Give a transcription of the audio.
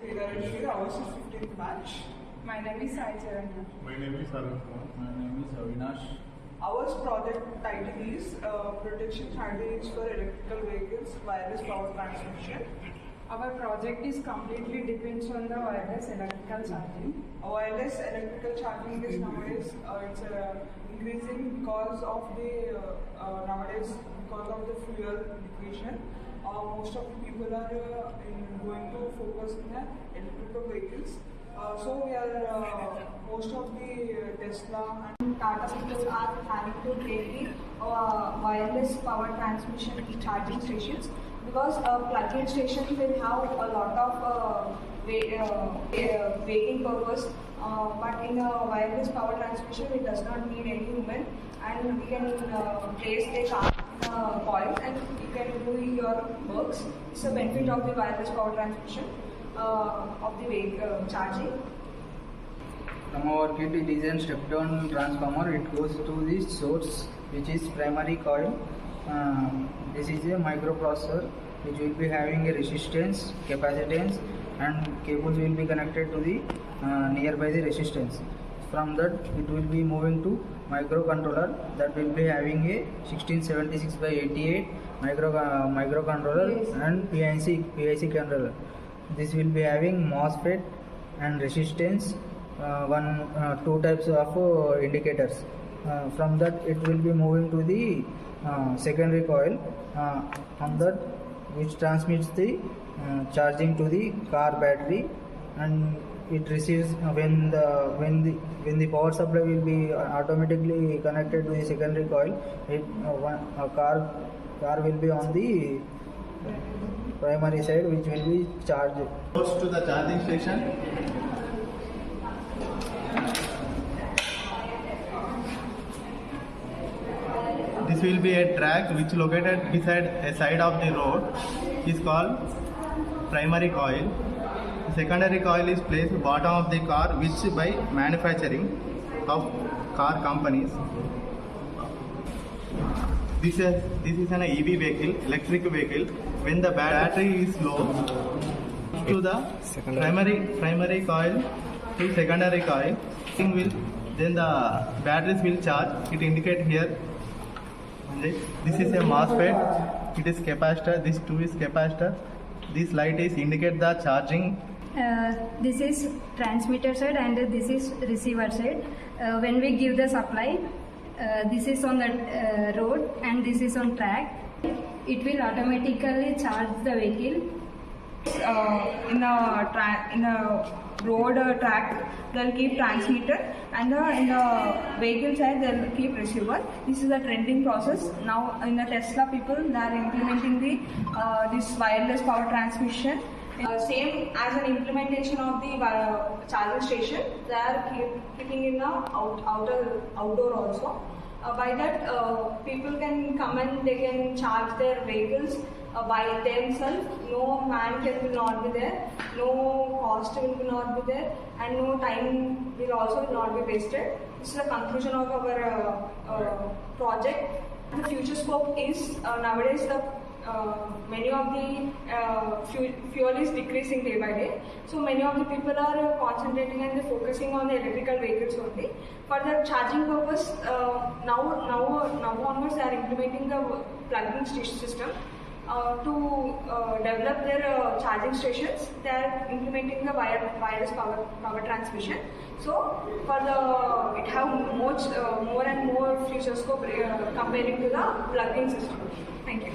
Hey, ours is 15th batch. My name is Sai Charanya. My name is Arun Kumar. My name is Avinash. Our project title is Protection Strategies for Electrical Vehicles Wireless Power Transmission. Our project is completely depends on the wireless electrical charging. Wireless electrical charging is nowadays it's increasing because of the nowadays because of the fuel depletion. Most of the people are going to focus on the electrical vehicles. So we are most of the Tesla and Tata people are having to take the wireless power transmission charging stations because plug-in stations will have a lot of waiting purpose, but in a wireless power transmission it does not need any human, and we can place the car in a coil and you can do your works. It's a benefit of the wireless power transmission of the charging. From our kit, it is a step-down transformer. It goes to the source, which is primary coil. This is a microprocessor which will be having a resistance, capacitance, and cables will be connected to the nearby the resistance. From that, it will be moving to microcontroller that will be having a 1676 by 88 microcontroller. Yes. And PIC controller. This will be having MOSFET and resistance. Two types of indicators. From that, it will be moving to the secondary coil on that, which transmits the charging to the car battery, and it receives when the power supply will be automatically connected to the secondary coil. Car will be on the primary side, which will be charged. Goes to the charging station. This will be a track which located beside a side of the road is called primary coil. The secondary coil is placed bottom of the car, which by manufacturing of car companies. This is an EV vehicle, electric vehicle. When the battery is low, to the primary coil to secondary coil, then the batteries will charge. It indicate here. This is a MOSFET. It is capacitor. This too is capacitor. This light is indicate the charging. This is transmitter side and this is receiver side. When we give the supply, this is on the road and this is on track. It will automatically charge the vehicle. In a road track, they'll keep transmitter, and in the vehicle side, they'll keep receiver. This is the trending process. Now, in the Tesla people, they are implementing the this wireless power transmission. Same as an implementation of the charging station, they are keeping in the outdoor also. By that, people can come and they can charge their vehicles by themselves. No man will not be there, no cost will not be there, and no time will also not be wasted. This is the conclusion of our project. The future scope is nowadays many of the fuel is decreasing day by day. So many of the people are concentrating and focusing on the electrical vehicles only. For the charging purpose, now onwards they are implementing the plug-in system. To develop their charging stations, they are implementing the wireless power transmission. So it have more and more future scope comparing to the plug-in system. Thank you.